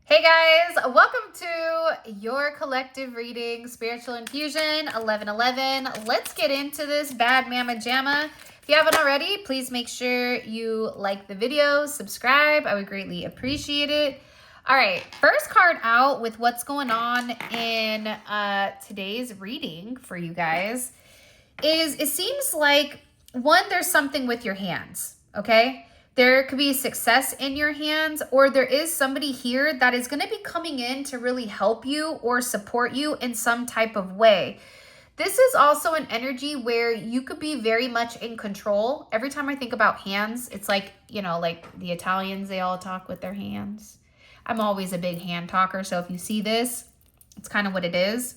Hey guys, welcome to your collective reading, Spiritual Infusion 1111. Let's get into this bad mama jamma. If you haven't already, please make sure you like the video, subscribe. I would greatly appreciate it. All right, first card out with what's going on in today's reading for you guys is it seems like, one, there's something with your hands, okay? There could be success in your hands, or there is somebody here that is going to be coming in to really help you or support you in some type of way. This is also an energy where you could be very much in control. Every time I think about hands, it's like, you know, like the Italians, they all talk with their hands. I'm always a big hand talker, so if you see this, it's kind of what it is.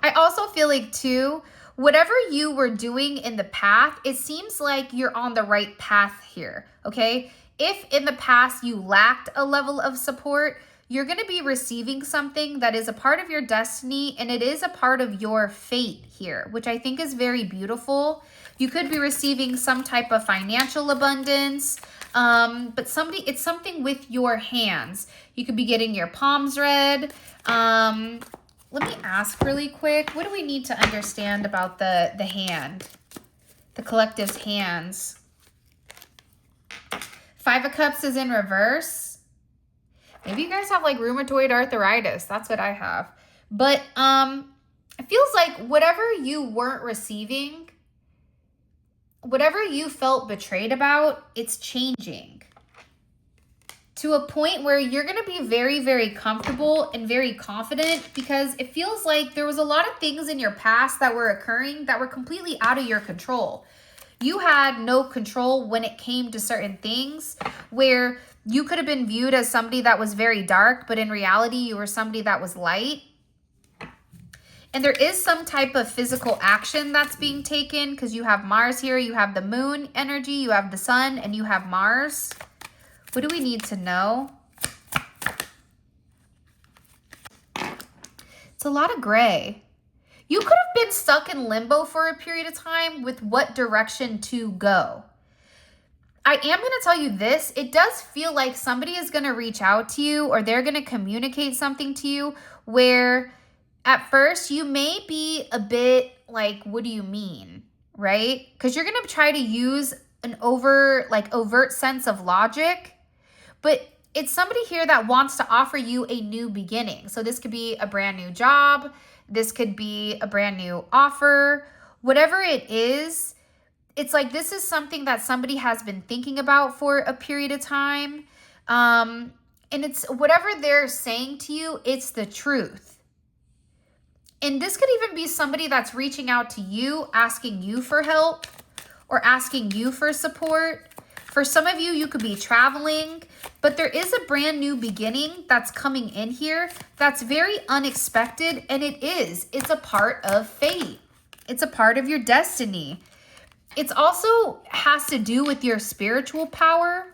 I also feel like, too, whatever you were doing in the past, it seems like you're on the right path here, okay? If in the past you lacked a level of support, you're going to be receiving something that is a part of your destiny, and it is a part of your fate here, which I think is very beautiful. You could be receiving some type of financial abundance, but it's something with your hands. You could be getting your palms read. Let me ask really quick, what do we need to understand about the hand, the collective's hands? Five of Cups is in reverse. Maybe you guys have like rheumatoid arthritis. That's what I have. But it feels like whatever you weren't receiving, whatever you felt betrayed about, it's changing to a point where you're going to be very, very comfortable and very confident, because it feels like there was a lot of things in your past that were occurring that were completely out of your control. You had no control when it came to certain things, where you could have been viewed as somebody that was very dark, but in reality, you were somebody that was light. And there is some type of physical action that's being taken, because you have Mars here, you have the moon energy, you have the sun, and you have Mars. What do we need to know? It's a lot of gray. You could have been stuck in limbo for a period of time with what direction to go. I am going to tell you this. It does feel like somebody is going to reach out to you, or they're going to communicate something to you where at first you may be a bit like, what do you mean? Right? Because you're going to try to use an overt sense of logic. But it's somebody here that wants to offer you a new beginning. So this could be a brand new job. This could be a brand new offer. Whatever it is, it's like this is something that somebody has been thinking about for a period of time. And it's whatever they're saying to you, it's the truth. And this could even be somebody that's reaching out to you, asking you for help or asking you for support. For some of you, you could be traveling, but there is a brand new beginning that's coming in here that's very unexpected, and it's a part of fate. It's a part of your destiny. It's also has to do with your spiritual power,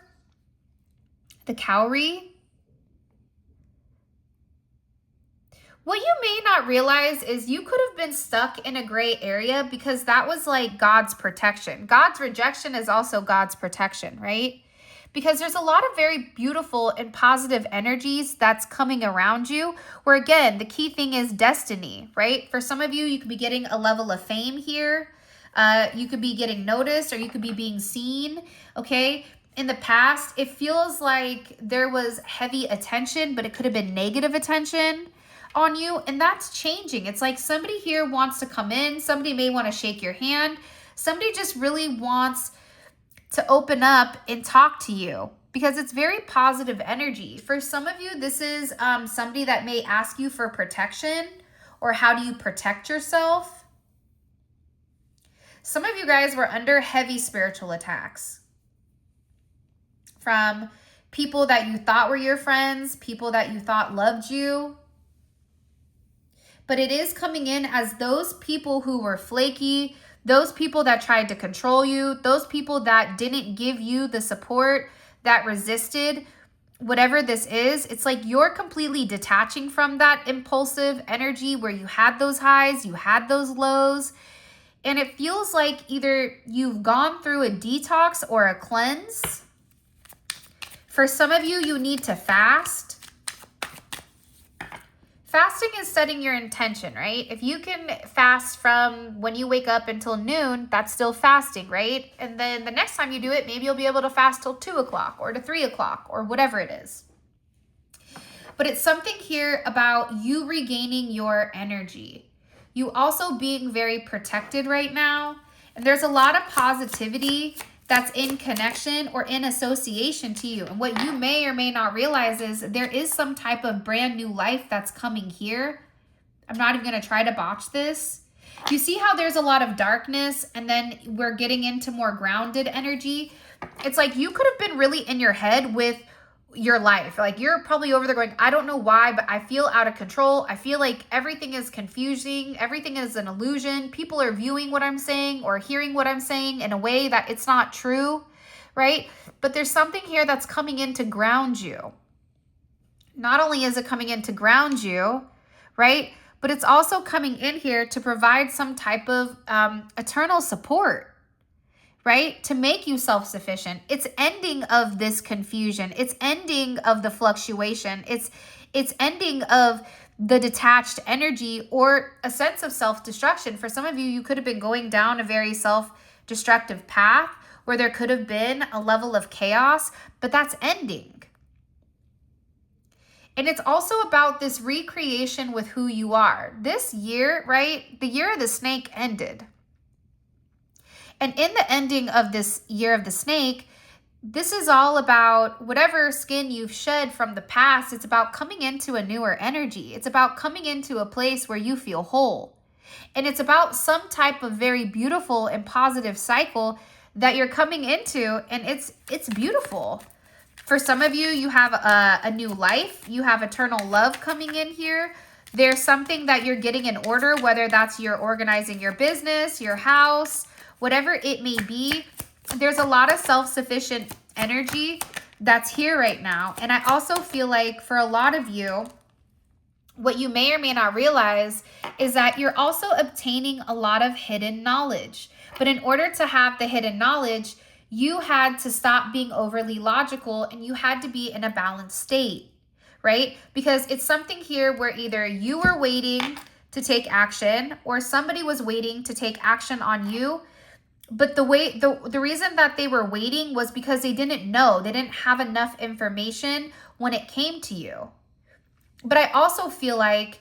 the cowrie. What you may not realize is you could have been stuck in a gray area because that was like God's protection. God's rejection is also God's protection, right? Because there's a lot of very beautiful and positive energies that's coming around you, where again, the key thing is destiny, right? For some of you, you could be getting a level of fame here. You could be getting noticed, or you could be being seen, okay? In the past, it feels like there was heavy attention, but it could have been negative attention on you, and that's changing. It's like somebody here wants to come in. Somebody may want to shake your hand. Somebody just really wants to open up and talk to you, because it's very positive energy. For some of you, this is somebody that may ask you for protection, or how do you protect yourself? Some of you guys were under heavy spiritual attacks from people that you thought were your friends, people that you thought loved you. But it is coming in as those people who were flaky, those people that tried to control you, those people that didn't give you the support, that resisted, whatever this is. It's like you're completely detaching from that impulsive energy where you had those highs, you had those lows. And it feels like either you've gone through a detox or a cleanse. For some of you, you need to fast. fasting is setting your intention, right? If you can fast from when you wake up until noon, that's still fasting, right? And then the next time you do it, maybe you'll be able to fast till 2 o'clock or to 3 o'clock or whatever it is. But it's something here about you regaining your energy. You also being very protected right now. And there's a lot of positivity that's in connection or in association to you. And what you may or may not realize is there is some type of brand new life that's coming here. I'm not even going to try to botch this. You see how there's a lot of darkness and then we're getting into more grounded energy? It's like you could have been really in your head with your life. Like you're probably over there going, I don't know why, but I feel out of control. I feel like everything is confusing. Everything is an illusion. People are viewing what I'm saying or hearing what I'm saying in a way that it's not true, right? But there's something here that's coming in to ground you. Not only is it coming in to ground you, right? But it's also coming in here to provide some type of eternal support, right? To make you self-sufficient. It's ending of this confusion. It's ending of the fluctuation. It's ending of the detached energy or a sense of self-destruction. For some of you, you could have been going down a very self-destructive path where there could have been a level of chaos, but that's ending. And it's also about this recreation with who you are. This year, right? The year of the snake ended. And in the ending of this year of the snake, this is all about whatever skin you've shed from the past. It's about coming into a newer energy. It's about coming into a place where you feel whole. And it's about some type of very beautiful and positive cycle that you're coming into. And it's beautiful. For some of you, you have a new life. You have eternal love coming in here. There's something that you're getting in order, whether that's you're organizing your business, your house, whatever it may be. There's a lot of self-sufficient energy that's here right now. And I also feel like for a lot of you, what you may or may not realize is that you're also obtaining a lot of hidden knowledge. But in order to have the hidden knowledge, you had to stop being overly logical and you had to be in a balanced state, right? Because it's something here where either you were waiting to take action or somebody was waiting to take action on you. But the reason that they were waiting was because they didn't know. They didn't have enough information when it came to you. But I also feel like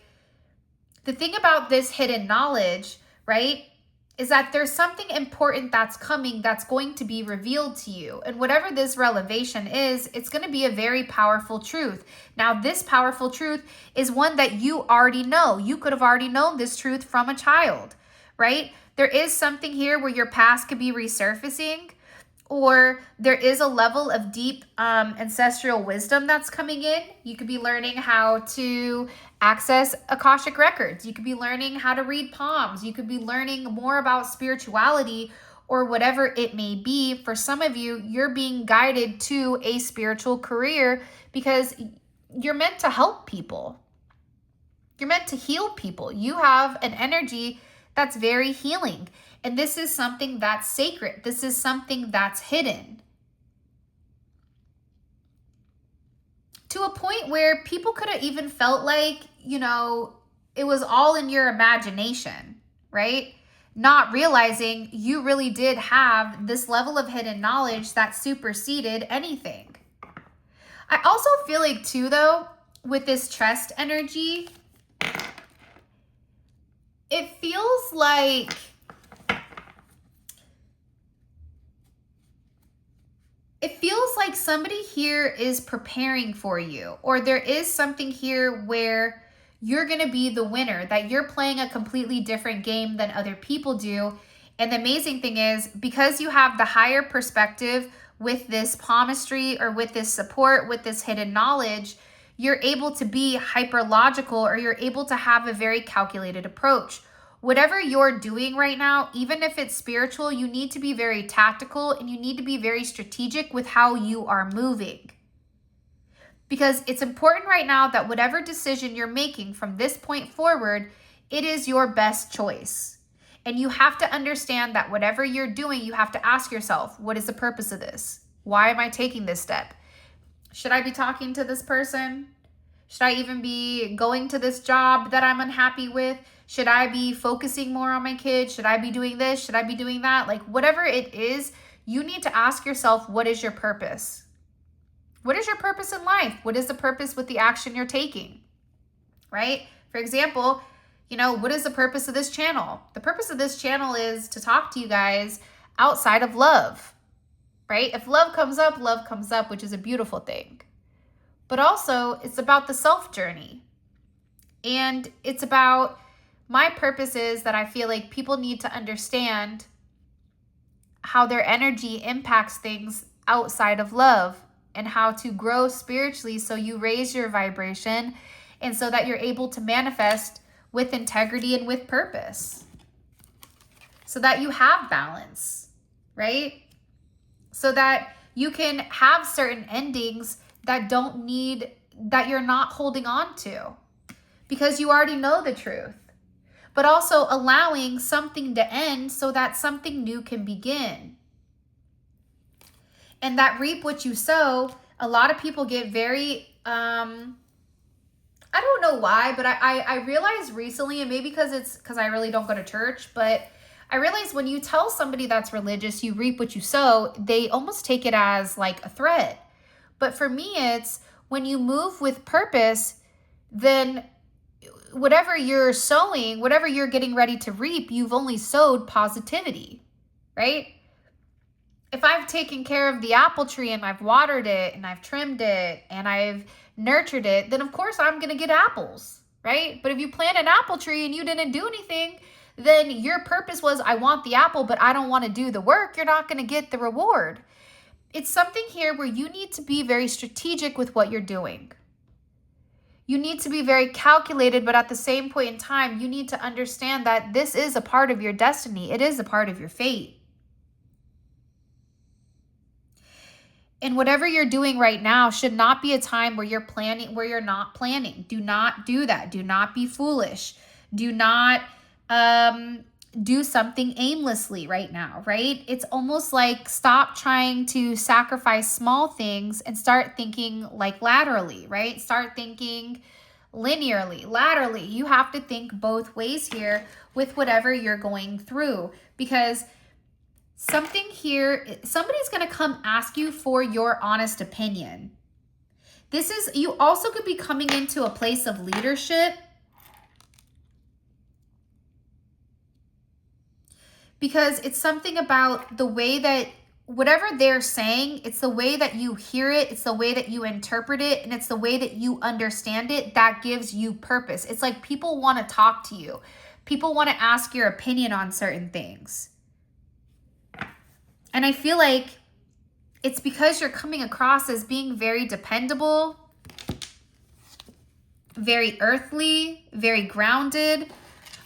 the thing about this hidden knowledge, right, is that there's something important that's coming that's going to be revealed to you. And whatever this revelation is, it's going to be a very powerful truth. Now, this powerful truth is one that you already know. You could have already known this truth from a child, right? There is something here where your past could be resurfacing, or there is a level of deep ancestral wisdom that's coming in. You could be learning how to access Akashic records. You could be learning how to read palms. You could be learning more about spirituality or whatever it may be. For some of you, you're being guided to a spiritual career because you're meant to help people. You're meant to heal people. You have an energy that's very healing. And this is something that's sacred. This is something that's hidden. To a point where people could have even felt like, you know, it was all in your imagination, right? Not realizing you really did have this level of hidden knowledge that superseded anything. I also feel like too, though, with this trust energy, it feels like somebody here is preparing for you, or there is something here where you're going to be the winner, that you're playing a completely different game than other people do. And the amazing thing is, because you have the higher perspective with this palmistry or with this support, with this hidden knowledge, you're able to be hyper logical, or you're able to have a very calculated approach. Whatever you're doing right now, even if it's spiritual, you need to be very tactical and you need to be very strategic with how you are moving. Because it's important right now that whatever decision you're making from this point forward, it is your best choice. And you have to understand that whatever you're doing, you have to ask yourself, what is the purpose of this? Why am I taking this step? Should I be talking to this person? Should I even be going to this job that I'm unhappy with? Should I be focusing more on my kids? Should I be doing this? Should I be doing that? Like whatever it is, you need to ask yourself, what is your purpose? What is your purpose in life? What is the purpose with the action you're taking? Right? For example, what is the purpose of this channel? The purpose of this channel is to talk to you guys outside of love, right? If love comes up, which is a beautiful thing. But also, it's about the self journey. And it's about my purpose is that I feel like people need to understand how their energy impacts things outside of love and how to grow spiritually so you raise your vibration and so that you're able to manifest with integrity and with purpose. So that you have balance, right? So that you can have certain endings that you're not holding on to because you already know the truth. But also allowing something to end so that something new can begin. And that reap what you sow, a lot of people get very, I don't know why, but I realized recently, and maybe because I really don't go to church, but I realized when you tell somebody that's religious, you reap what you sow, they almost take it as like a threat. But for me, it's when you move with purpose, then whatever you're sowing, whatever you're getting ready to reap, you've only sowed positivity, right? If I've taken care of the apple tree and I've watered it and I've trimmed it and I've nurtured it, then of course I'm going to get apples, right? But if you plant an apple tree and you didn't do anything, then your purpose was, I want the apple, but I don't want to do the work. You're not going to get the reward. It's something here where you need to be very strategic with what you're doing. You need to be very calculated, but at the same point in time, you need to understand that this is a part of your destiny. It is a part of your fate. And whatever you're doing right now should not be a time where you're not planning. Do not do that. Do not be foolish. Do not do something aimlessly right now, right? It's almost like stop trying to sacrifice small things and start thinking like laterally, right? Start thinking linearly, laterally. You have to think both ways here with whatever you're going through, because somebody's going to come ask you for your honest opinion. You also could be coming into a place of leadership, because it's something about the way that whatever they're saying, it's the way that you hear it, it's the way that you interpret it, and it's the way that you understand it that gives you purpose. It's like people want to talk to you. People want to ask your opinion on certain things. And I feel like it's because you're coming across as being very dependable, very earthly, very grounded.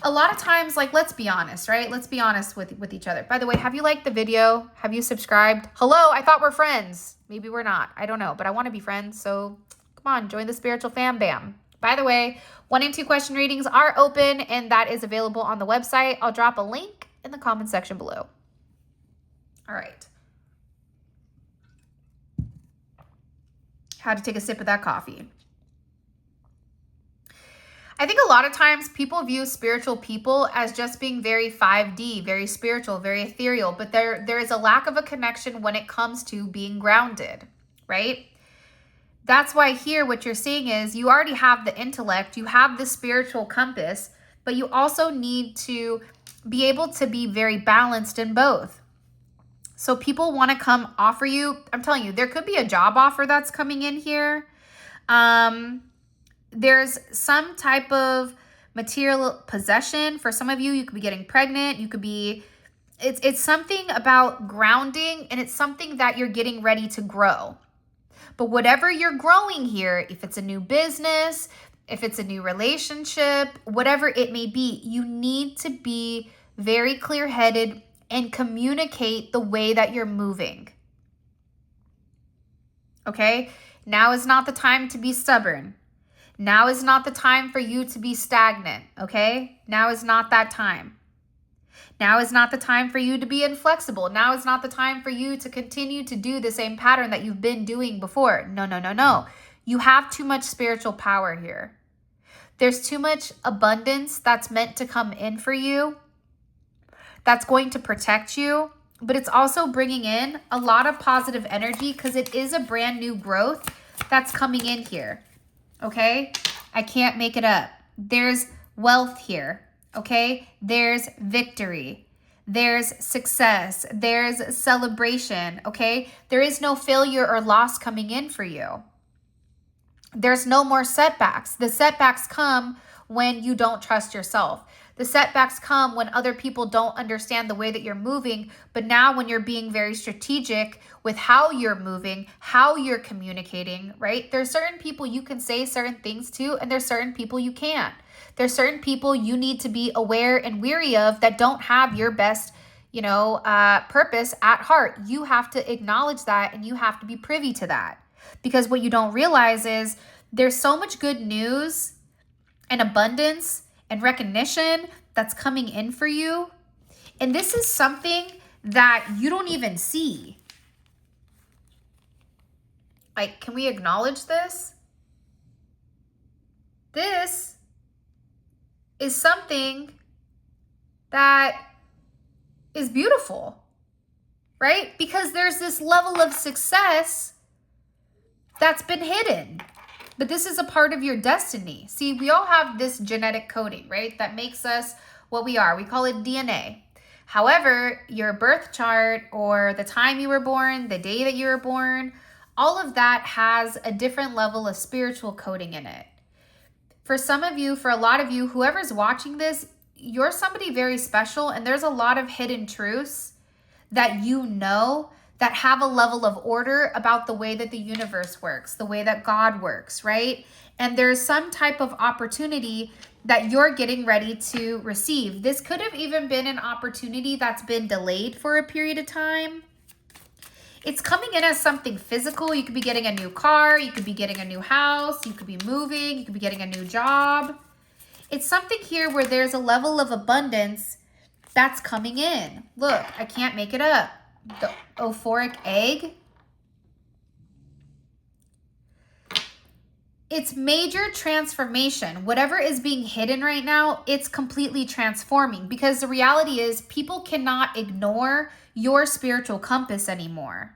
A lot of times, like, let's be honest, right? Let's be honest with each other. By the way, have you liked the video? Have you subscribed? Hello, I thought we're friends. Maybe we're not. I don't know, but I want to be friends. So come on, join the spiritual fam bam. By the way, 1 and 2 question readings are open, and that is available on the website. I'll drop a link in the comment section below. All right. Had to take a sip of that coffee. I think a lot of times people view spiritual people as just being very 5D, very spiritual, very ethereal, but there is a lack of a connection when it comes to being grounded, right? That's why here what you're seeing is you already have the intellect, you have the spiritual compass, but you also need to be able to be very balanced in both. So people want to come offer you, I'm telling you, there could be a job offer that's coming in here. There's some type of material possession. For some of you, you could be getting pregnant. You could be, it's something about grounding, and it's something that you're getting ready to grow. But whatever you're growing here, if it's a new business, if it's a new relationship, whatever it may be, you need to be very clear-headed and communicate the way that you're moving. Okay? Now is not the time to be stubborn. Now is not the time for you to be stagnant, okay? Now is not that time. Now is not the time for you to be inflexible. Now is not the time for you to continue to do the same pattern that you've been doing before. No, no, no, no. You have too much spiritual power here. There's too much abundance that's meant to come in for you, that's going to protect you, but it's also bringing in a lot of positive energy because it is a brand new growth that's coming in here, okay? I can't make it up. There's wealth here, okay? There's victory. There's success. There's celebration, okay? There is no failure or loss coming in for you. There's no more setbacks. The setbacks come when you don't trust yourself. The setbacks come when other people don't understand the way that you're moving. But now when you're being very strategic with how you're moving, how you're communicating, right? There's certain people you can say certain things to, and there's certain people you can't. There's certain people you need to be aware and weary of that don't have your best, purpose at heart. You have to acknowledge that, and you have to be privy to that. Because what you don't realize is there's so much good news and abundance and recognition that's coming in for you. And this is something that you don't even see. Like, can we acknowledge this? This is something that is beautiful, right? Because there's this level of success that's been hidden. But this is a part of your destiny. See, we all have this genetic coding, right? That makes us what we are. We call it DNA. However, your birth chart or the time you were born, the day that you were born, all of that has a different level of spiritual coding in it. For some of you, for a lot of you, whoever's watching this, you're somebody very special, and there's a lot of hidden truths that you know that have a level of order about the way that the universe works, the way that God works, right? And there's some type of opportunity that you're getting ready to receive. This could have even been an opportunity that's been delayed for a period of time. It's coming in as something physical. You could be getting a new car, you could be getting a new house, you could be moving, you could be getting a new job. It's something here where there's a level of abundance that's coming in. Look, I can't make it up. The euphoric egg. It's major transformation. Whatever is being hidden right now, it's completely transforming, because the reality is people cannot ignore your spiritual compass anymore.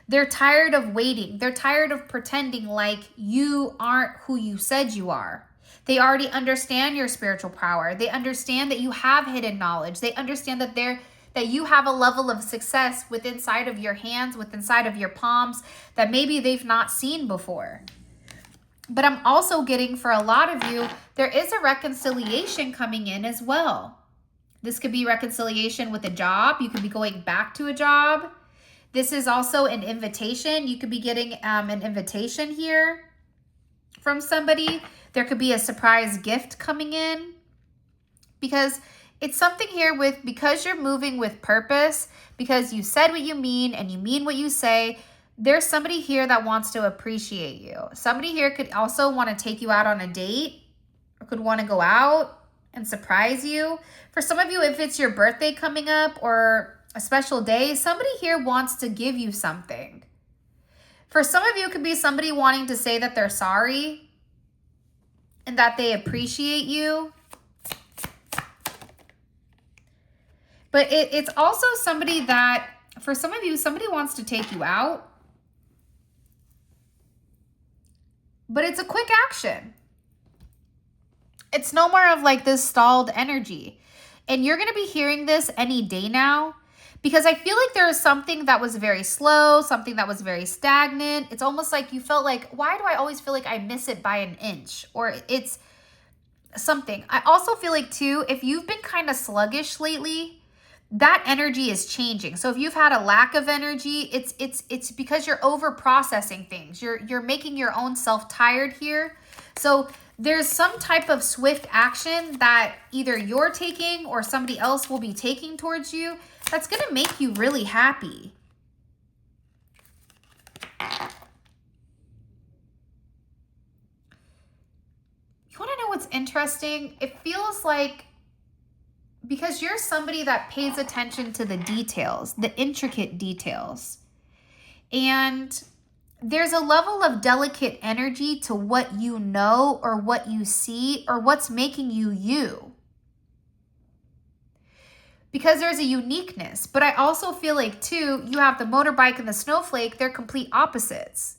They're tired of waiting. They're tired of pretending like you aren't who you said you are. They already understand your spiritual power. They understand that you have hidden knowledge. They understand that you have a level of success within inside of your hands, within inside of your palms, that maybe they've not seen before. But I'm also getting, for a lot of you, there is a reconciliation coming in as well. This could be reconciliation with a job. You could be going back to a job. This is also an invitation. You could be getting an invitation here from somebody. There could be a surprise gift coming in, because it's something here with, because you're moving with purpose, because you said what you mean and you mean what you say, there's somebody here that wants to appreciate you. Somebody here could also want to take you out on a date, or could want to go out and surprise you. For some of you, if it's your birthday coming up or a special day, somebody here wants to give you something. For some of you, it could be somebody wanting to say that they're sorry and that they appreciate you. But it's also somebody that, for some of you, somebody wants to take you out. But it's a quick action. It's no more of like this stalled energy. And you're going to be hearing this any day now, because I feel like there is something that was very slow, something that was very stagnant. It's almost like you felt like, why do I always feel like I miss it by an inch? Or it's something. I also feel like too, if you've been kind of sluggish lately, that energy is changing. So if you've had a lack of energy, it's because you're over processing things. You're making your own self tired here. So there's some type of swift action that either you're taking or somebody else will be taking towards you that's going to make you really happy. You want to know what's interesting? It feels like, because you're somebody that pays attention to the details, the intricate details. And there's a level of delicate energy to what you know or what you see or what's making you you. Because there's a uniqueness. But I also feel like, too, you have the motorbike and the snowflake. They're complete opposites.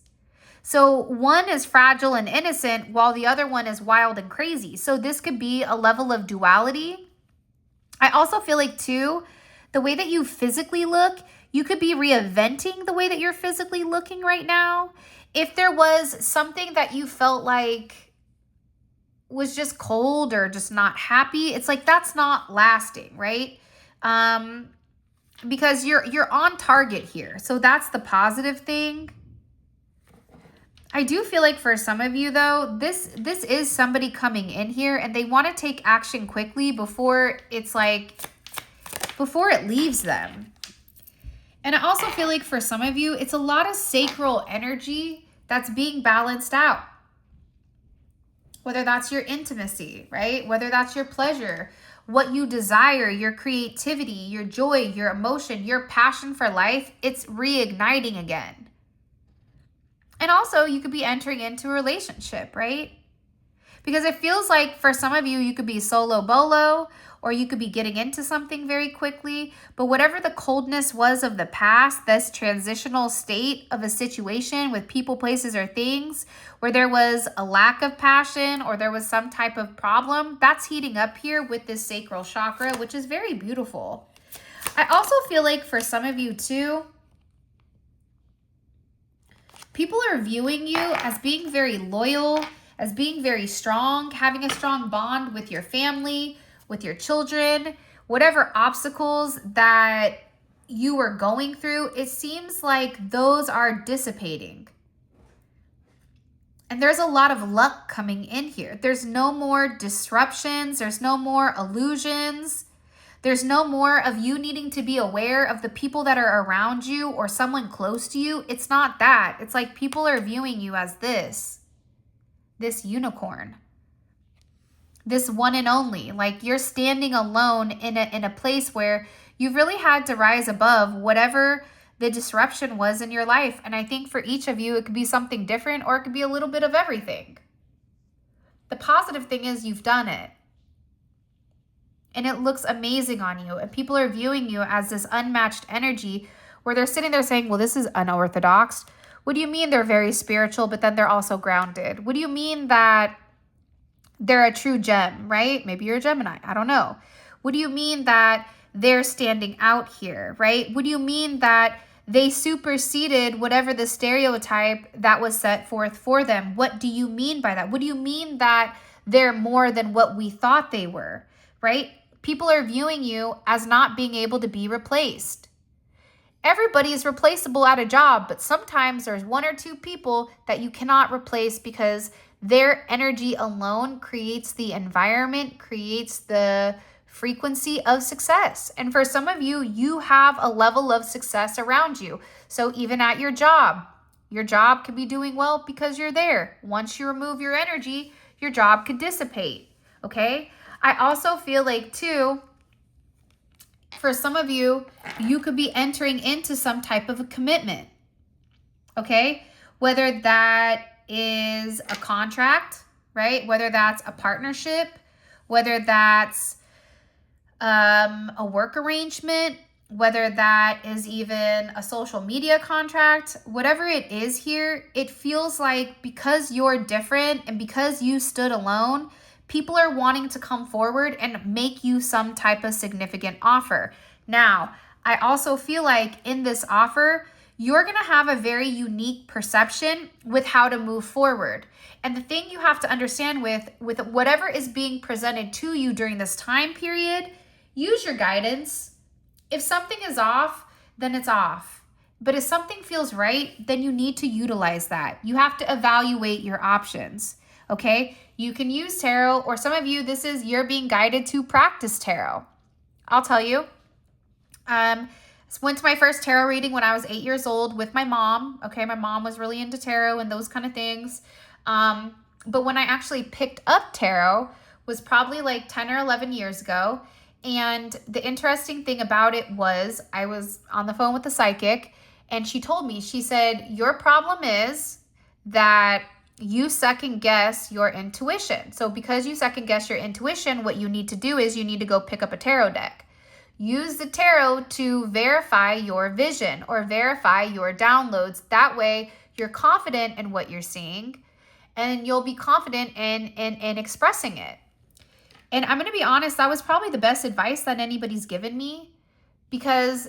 So one is fragile and innocent while the other one is wild and crazy. So this could be a level of duality. I also feel like, too, the way that you physically look, you could be reinventing the way that you're physically looking right now. If there was something that you felt like was just cold or just not happy, it's like that's not lasting, right? Because you're on target here. So that's the positive thing. I do feel like for some of you, though, this is somebody coming in here and they want to take action quickly before it leaves them. And I also feel like for some of you, it's a lot of sacral energy that's being balanced out. Whether that's your intimacy, right? Whether that's your pleasure, what you desire, your creativity, your joy, your emotion, your passion for life, it's reigniting again. And also, you could be entering into a relationship, right? Because it feels like for some of you, you could be solo bolo, or you could be getting into something very quickly. But whatever the coldness was of the past, this transitional state of a situation with people, places, or things where there was a lack of passion or there was some type of problem, that's heating up here with this sacral chakra, which is very beautiful. I also feel like for some of you too, people are viewing you as being very loyal, as being very strong, having a strong bond with your family, with your children, whatever obstacles that you were going through, it seems like those are dissipating. And there's a lot of luck coming in here. There's no more disruptions. There's no more illusions. There's no more of you needing to be aware of the people that are around you or someone close to you. It's not that. It's like people are viewing you as this unicorn, this one and only. Like you're standing alone in a place where you've really had to rise above whatever the disruption was in your life. And I think for each of you, it could be something different or it could be a little bit of everything. The positive thing is you've done it. And it looks amazing on you. And people are viewing you as this unmatched energy where they're sitting there saying, well, this is unorthodox. What do you mean they're very spiritual, but then they're also grounded? What do you mean that they're a true gem, right? Maybe you're a Gemini. I don't know. What do you mean that they're standing out here, right? What do you mean that they superseded whatever the stereotype that was set forth for them? What do you mean by that? What do you mean that they're more than what we thought they were, right? People are viewing you as not being able to be replaced. Everybody is replaceable at a job, but sometimes there's one or two people that you cannot replace because their energy alone creates the environment, creates the frequency of success. And for some of you, you have a level of success around you. So even at your job could be doing well because you're there. Once you remove your energy, your job could dissipate, okay? I also feel like too, for some of you, you could be entering into some type of a commitment, okay? Whether that is a contract, right? Whether that's a partnership, whether that's a work arrangement, whether that is even a social media contract, whatever it is here, it feels like because you're different and because you stood alone, people are wanting to come forward and make you some type of significant offer. Now, I also feel like in this offer, you're going to have a very unique perception with how to move forward. And the thing you have to understand with whatever is being presented to you during this time period, use your guidance. If something is off, then it's off. But if something feels right, then you need to utilize that. You have to evaluate your options. Okay, you can use tarot, or some of you, you're being guided to practice tarot. I'll tell you. Went to my first tarot reading when I was 8 years old with my mom. Okay, my mom was really into tarot and those kind of things. But when I actually picked up tarot was probably like 10 or 11 years ago. And the interesting thing about it was I was on the phone with the psychic And she told me, she said, your problem is that you second guess your intuition. So because you second guess your intuition, what you need to do is you need to go pick up a tarot deck. Use the tarot to verify your vision or verify your downloads. That way you're confident in what you're seeing and you'll be confident in expressing it. And I'm going to be honest, that was probably the best advice that anybody's given me. Because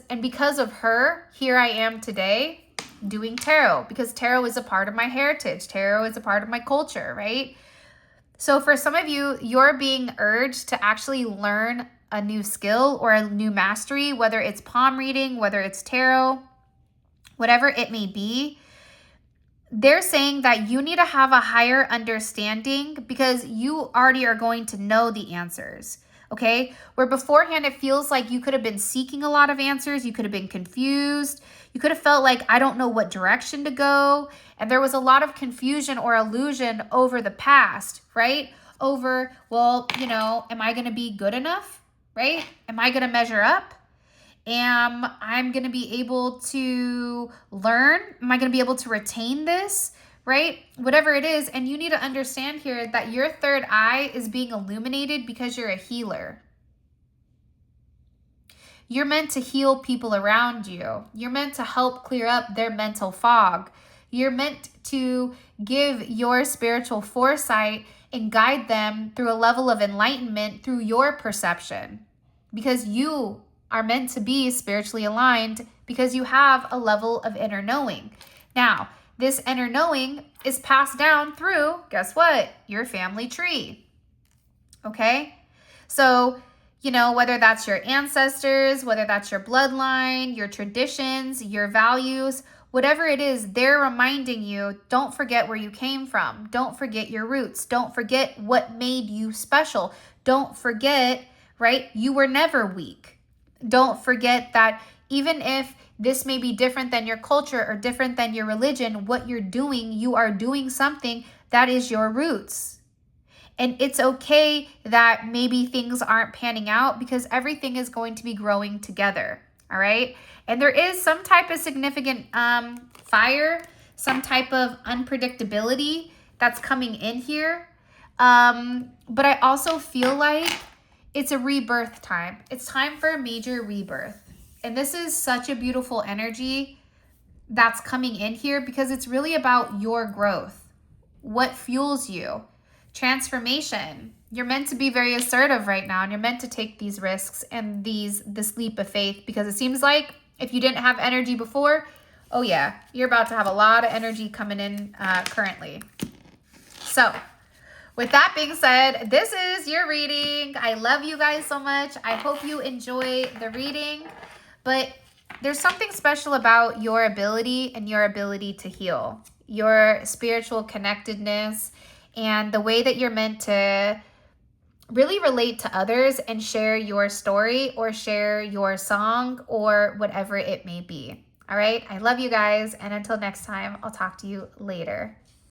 of her, here I am today doing tarot, because tarot is a part of my heritage. Tarot is a part of my culture, right? So for some of you, you're being urged to actually learn a new skill or a new mastery, whether it's palm reading, whether it's tarot, whatever it may be. They're saying that you need to have a higher understanding because you already are going to know the answers. Okay, where beforehand it feels like you could have been seeking a lot of answers. You could have been confused. You could have felt like, I don't know what direction to go. And there was a lot of confusion or illusion over the past, right? Over, well, you know, am I going to be good enough, right? Am I going to measure up? Am I going to be able to learn? Am I going to be able to retain this? Right? Whatever it is. And you need to understand here that your third eye is being illuminated because you're a healer. You're meant to heal people around you. You're meant to help clear up their mental fog. You're meant to give your spiritual foresight and guide them through a level of enlightenment through your perception. Because you are meant to be spiritually aligned because you have a level of inner knowing. Now, this inner knowing is passed down through, guess what? Your family tree. Okay? So, you know, whether that's your ancestors, whether that's your bloodline, your traditions, your values, whatever it is, they're reminding you, don't forget where you came from. Don't forget your roots. Don't forget what made you special. Don't forget, right? You were never weak. Don't forget that even if this may be different than your culture or different than your religion, what you're doing, you are doing something that is your roots. And it's okay that maybe things aren't panning out because everything is going to be growing together. All right. And there is some type of significant fire, some type of unpredictability that's coming in here. But I also feel like it's a rebirth time. It's time for a major rebirth. And this is such a beautiful energy that's coming in here because it's really about your growth. What fuels you? Transformation. You're meant to be very assertive right now, and you're meant to take these risks and this leap of faith, because it seems like if you didn't have energy before, oh yeah, you're about to have a lot of energy coming in currently. So with that being said, this is your reading. I love you guys so much. I hope you enjoy the reading. But there's something special about your ability and your ability to heal, your spiritual connectedness, and the way that you're meant to really relate to others and share your story or share your song or whatever it may be. All right. I love you guys. And until next time, I'll talk to you later.